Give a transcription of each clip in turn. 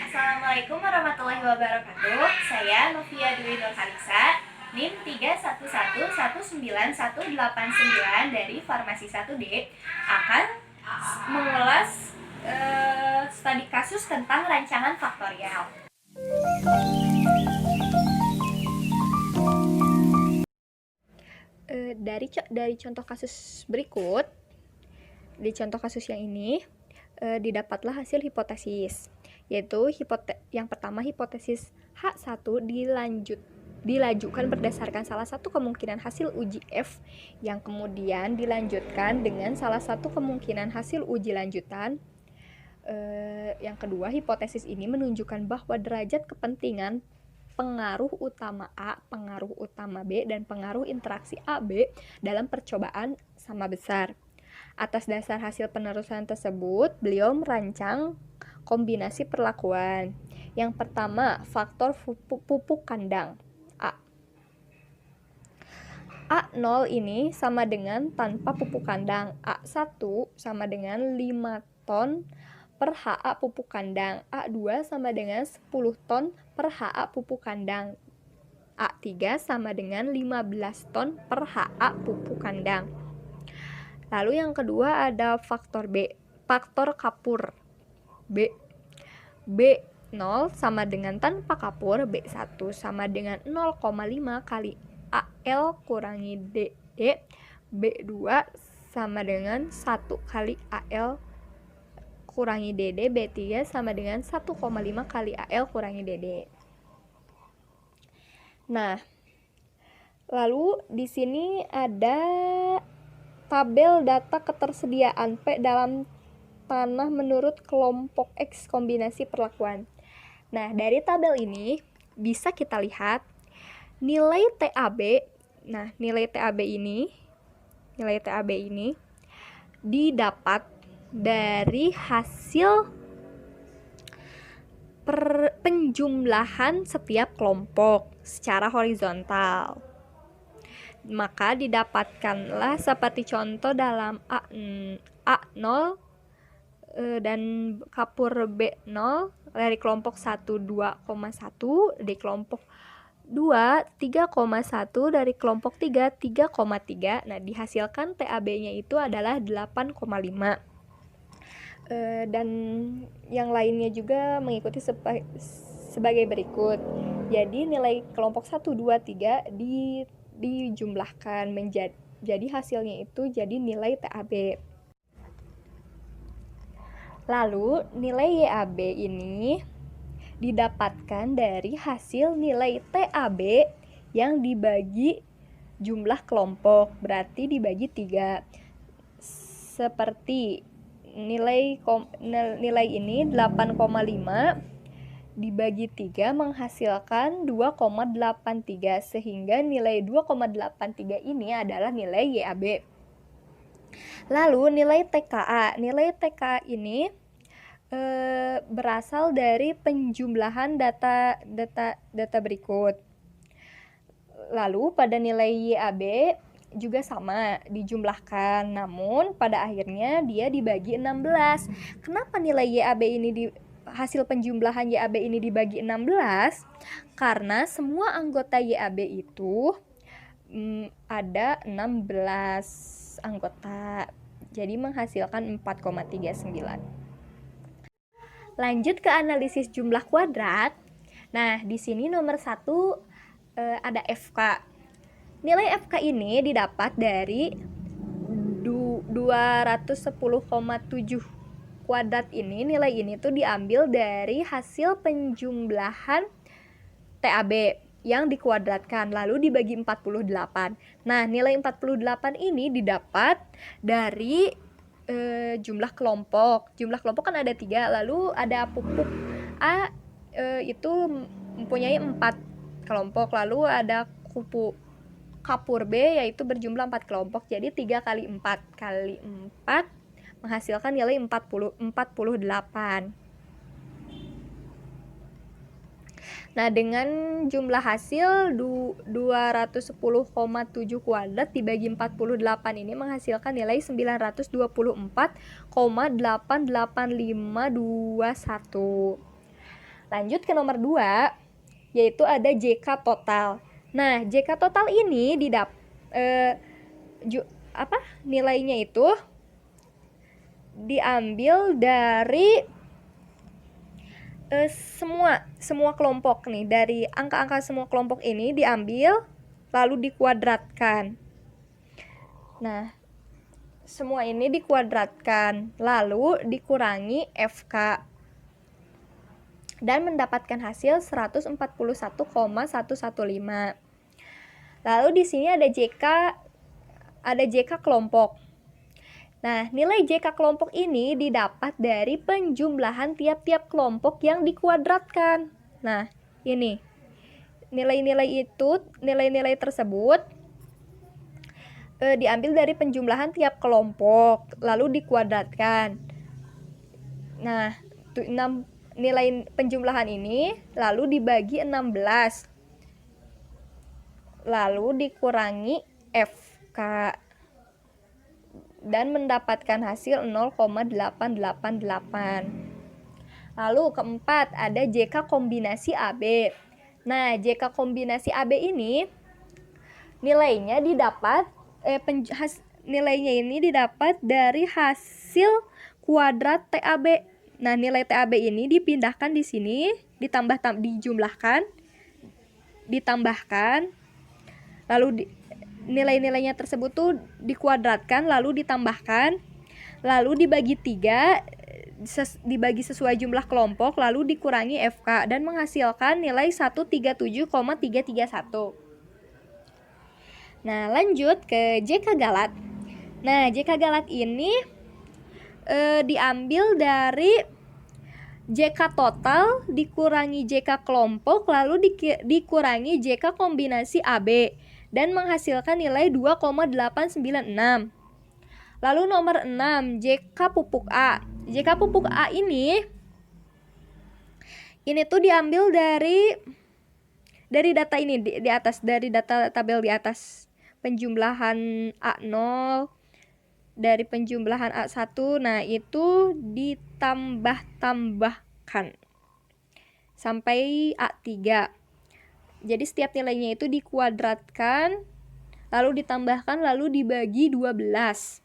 Assalamualaikum warahmatullahi wabarakatuh. Saya Novia Dwi Nurhalisa, NIM 311191989 dari Farmasi 1D akan mengulas studi kasus tentang rancangan faktorial. Dari contoh kasus berikut, di contoh kasus yang ini didapatlah hasil hipotesis, yaitu yang pertama hipotesis H1 dilajukan berdasarkan salah satu kemungkinan hasil uji F yang kemudian dilanjutkan dengan salah satu kemungkinan hasil uji lanjutan. Yang kedua, hipotesis ini menunjukkan bahwa derajat kepentingan pengaruh utama A, pengaruh utama B, dan pengaruh interaksi AB dalam percobaan sama besar. Atas dasar hasil penerusan tersebut, beliau merancang kombinasi perlakuan. Yang pertama, faktor pupuk kandang A. A0 ini sama dengan tanpa pupuk kandang. A1 sama dengan 5 ton per HA pupuk kandang. A2 sama dengan 10 ton per HA pupuk kandang. A3 sama dengan 15 ton per HA pupuk kandang. Lalu yang kedua ada faktor B, faktor kapur B. B0 sama dengan tanpa kapur, B1 sama dengan 0,5 kali AL kurangi DE, B2 sama dengan 1 kali AL kurangi DD, B3 sama dengan 1,5 kali AL kurangi DD. Nah, lalu di sini ada tabel data ketersediaan P dalam tanah menurut kelompok X kombinasi perlakuan. Nah, dari tabel ini bisa kita lihat nilai TAB. Nah, nilai TAB ini didapat dari hasil penjumlahan setiap kelompok secara horizontal. Maka didapatkanlah seperti contoh dalam A0 dan kapur B0 dari kelompok 1 2,1, dari kelompok 2 3,1, dari kelompok 3 3,3. Nah, dihasilkan TAB-nya itu adalah 8,5. Dan yang lainnya juga mengikuti sebagai berikut. Jadi nilai kelompok 1 2 3 dijumlahkan menjadi hasilnya itu jadi nilai TAB. Lalu nilai YAB ini didapatkan dari hasil nilai TAB yang dibagi jumlah kelompok, berarti dibagi 3. Seperti nilai ini 8,5 dibagi 3 menghasilkan 2,83, sehingga nilai 2,83 ini adalah nilai YAB. Lalu nilai TKA. Nilai TKA ini berasal dari penjumlahan data berikut. Lalu pada nilai YAB juga sama dijumlahkan, namun pada akhirnya dia dibagi 16. Kenapa nilai YAB ini hasil penjumlahan YAB ini dibagi 16? Karena semua anggota YAB itu ada 16 anggota. Jadi menghasilkan 4,39. Lanjut ke analisis jumlah kuadrat. Nah, di sini nomor 1 ada FK. Nilai FK ini didapat dari 210,7 kuadrat ini. Nilai ini tuh diambil dari hasil penjumlahan TAB yang dikuadratkan lalu dibagi 48. Nah, nilai 48 ini didapat dari jumlah kelompok. Jumlah kelompok kan ada 3, lalu ada pupuk A itu mempunyai 4 kelompok, lalu ada kapur B yaitu berjumlah 4 kelompok. Jadi 3 kali 4 menghasilkan nilai 48. Nah, dengan jumlah hasil 210,7 kuadrat dibagi 48 ini menghasilkan nilai 924,88521. Lanjut ke nomor 2, yaitu ada JK total. Nah, JK total ini nilainya itu diambil dari semua kelompok nih. Dari angka-angka semua kelompok ini diambil lalu dikuadratkan. Nah, semua ini dikuadratkan lalu dikurangi FK dan mendapatkan hasil 141,115. Lalu di sini ada JK kelompok. Nah, nilai JK kelompok ini didapat dari penjumlahan tiap-tiap kelompok yang dikuadratkan. Nah, ini nilai-nilai tersebut diambil dari penjumlahan tiap kelompok lalu dikuadratkan. Nah, nilai penjumlahan ini lalu dibagi 16 lalu dikurangi FK dan mendapatkan hasil 0,888. Lalu keempat ada JK kombinasi AB. Nah, JK kombinasi AB ini nilainya didapat dari hasil kuadrat TAB. Nah, nilai TAB ini dipindahkan di sini, ditambahkan, lalu nilai-nilainya tersebut tuh dikuadratkan, lalu ditambahkan, lalu dibagi 3, dibagi sesuai jumlah kelompok, lalu dikurangi FK dan menghasilkan nilai 137,331. Nah, lanjut ke JK Galat. Nah, JK Galat ini diambil dari JK total dikurangi JK kelompok lalu dikurangi JK kombinasi AB dan menghasilkan nilai 2,896. Lalu nomor 6 JK pupuk A. JK pupuk A ini tuh diambil dari data ini di atas, dari data tabel di atas, penjumlahan A0 dari penjumlahan A1. Nah, itu ditambah-tambahkan sampai A3. Jadi setiap nilainya itu dikuadratkan, lalu ditambahkan, lalu dibagi 12.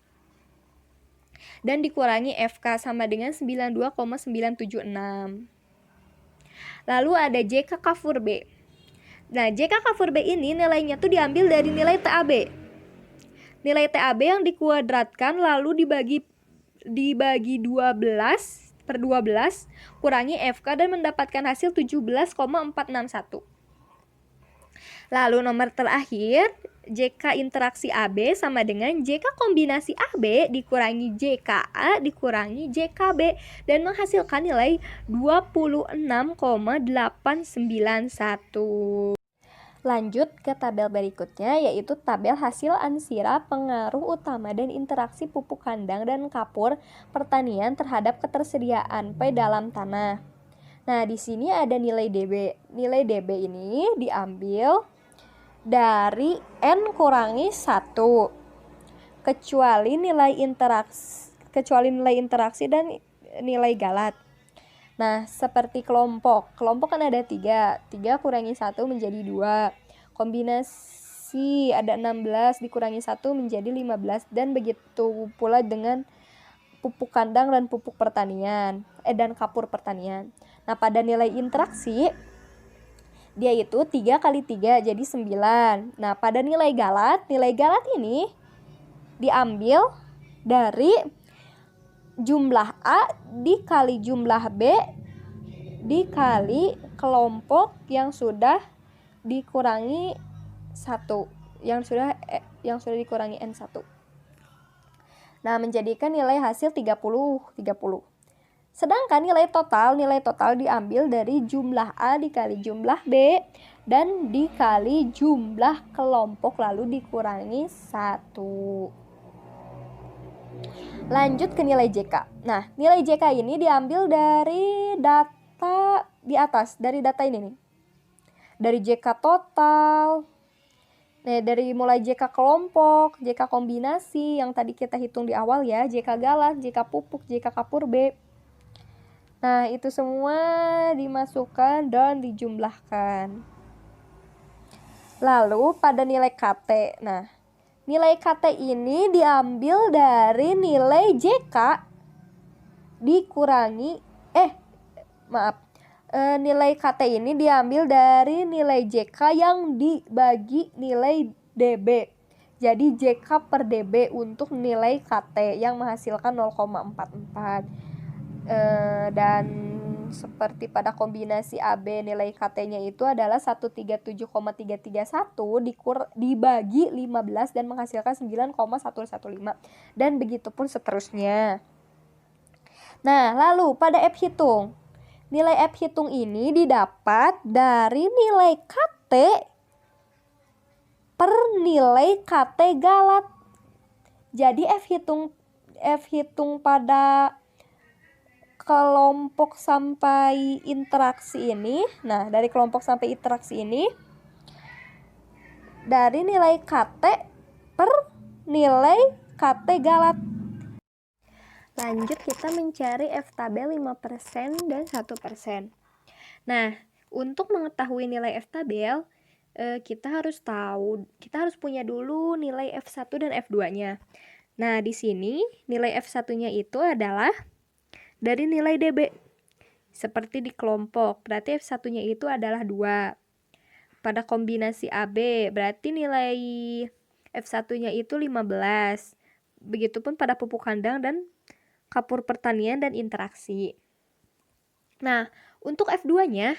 Dan dikurangi FK sama dengan 92,976. Lalu ada JK Kafur B. Nah, JK Kafur B ini nilainya tuh diambil dari nilai TAB. Nilai TAB yang dikuadratkan lalu dibagi 12/12 kurangi FK dan mendapatkan hasil 17,461. Lalu nomor terakhir JK interaksi AB sama dengan JK kombinasi AB dikurangi JKA dikurangi JKB dan menghasilkan nilai 26,891. Lanjut ke tabel berikutnya, yaitu tabel hasil ansira pengaruh utama dan interaksi pupuk kandang dan kapur pertanian terhadap ketersediaan P dalam tanah. Nah, di sini ada nilai DB. Nilai DB ini diambil dari N kurangi 1 kecuali nilai interaksi dan nilai galat. Nah, seperti kelompok kan ada 3 kurangi 1 menjadi 2. Kombinasi ada 16 dikurangi 1 menjadi 15. Dan begitu pula dengan pupuk kandang dan pupuk pertanian dan kapur pertanian. Nah, pada nilai interaksi dia itu 3 kali 3 jadi 9. Nah, pada nilai galat ini diambil dari jumlah A dikali jumlah B dikali kelompok yang sudah dikurangi 1, yang sudah dikurangi N1. Nah, menjadikan nilai hasil 30. Sedangkan nilai total diambil dari jumlah A dikali jumlah B dan dikali jumlah kelompok lalu dikurangi 1. Lanjut ke nilai JK. Nah, nilai JK ini diambil dari data di atas, dari data ini nih. Dari JK total. Nah, dari mulai JK kelompok, JK kombinasi yang tadi kita hitung di awal ya, JK galat, JK pupuk, JK kapur B. Nah, itu semua dimasukkan dan dijumlahkan. Lalu pada nilai KT. Nah, nilai KT ini diambil dari nilai JK dikurangi nilai KT ini diambil dari nilai JK yang dibagi nilai DB. Jadi JK per DB untuk nilai KT yang menghasilkan 0,44. Dan seperti pada kombinasi AB, nilai KT-nya itu adalah 137,331 dibagi 15 dan menghasilkan 9,115. Dan begitu pun seterusnya. Nah, lalu pada F hitung. Nilai F hitung ini didapat dari nilai KT per nilai KT galat. Jadi F hitung pada kelompok sampai interaksi ini. Nah, dari kelompok sampai interaksi ini dari nilai KT per nilai KT galat. Lanjut kita mencari F tabel 5% dan 1%. Nah, untuk mengetahui nilai F tabel, kita harus punya dulu nilai F1 dan F2-nya. Nah, di sini nilai F1-nya itu adalah dari nilai DB. Seperti di kelompok, berarti F1-nya itu adalah 2. Pada kombinasi AB, berarti nilai F1-nya itu 15. Begitupun pada pupuk kandang dan kapur pertanian dan interaksi. Nah, untuk F2-nya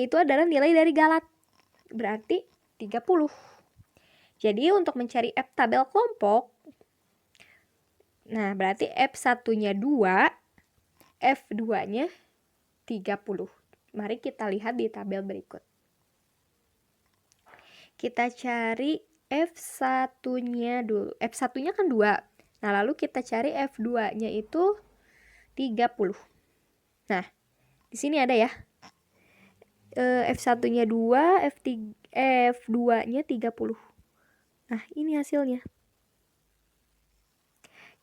itu adalah nilai dari galat. Berarti 30. Jadi untuk mencari F tabel kelompok, nah berarti F1-nya 2, F2-nya 30. Mari kita lihat di tabel berikut. Kita cari F1-nya dulu. F1-nya kan 2. Nah, lalu kita cari F2-nya itu 30. Nah, di sini ada ya. F1-nya 2, F2-nya 30. Nah, ini hasilnya.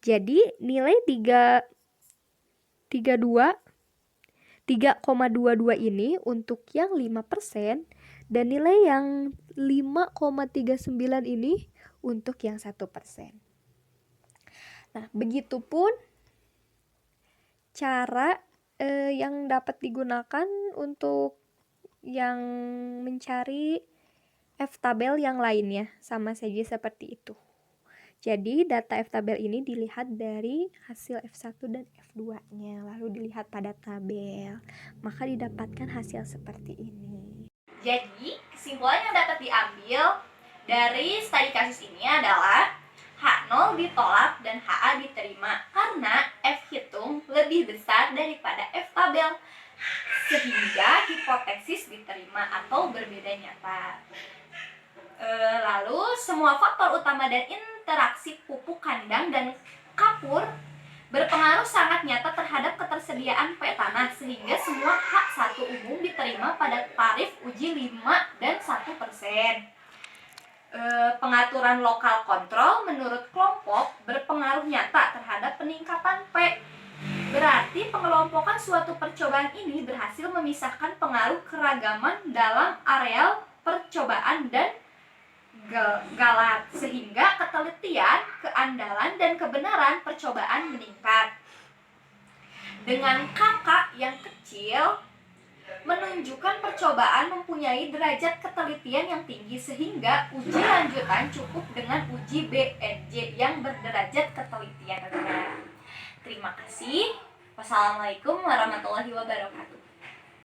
Jadi, nilai 3,22 ini untuk yang 5% dan nilai yang 5,39 ini untuk yang 1%. Nah, begitupun cara yang dapat digunakan untuk yang mencari F tabel yang lainnya, sama saja seperti itu. Jadi, data F tabel ini dilihat dari hasil F1 dan F2-nya, lalu dilihat pada tabel, maka didapatkan hasil seperti ini. Jadi, kesimpulan yang dapat diambil dari studi kasus ini adalah H0 ditolak dan HA diterima karena F hitung lebih besar daripada F tabel, sehingga hipotesis diterima atau berbeda nyata. Lalu semua faktor utama dan interaksi pupuk kandang dan kapur berpengaruh sangat nyata terhadap ketersediaan P tanah, sehingga semua H1 umum diterima pada tarif uji 5 dan 1%. Pengaturan lokal kontrol menurut kelompok berpengaruh nyata terhadap peningkatan P. Berarti pengelompokan suatu percobaan ini berhasil memisahkan pengaruh keragaman dalam areal percobaan dan galat, sehingga ketelitian, keandalan, dan kebenaran percobaan meningkat. Dengan kakak yang kecil menunjukkan percobaan mempunyai derajat ketelitian yang tinggi, sehingga uji lanjutan cukup dengan uji BNJ yang berderajat ketelitian rendah. Terima kasih. Wassalamualaikum warahmatullahi wabarakatuh.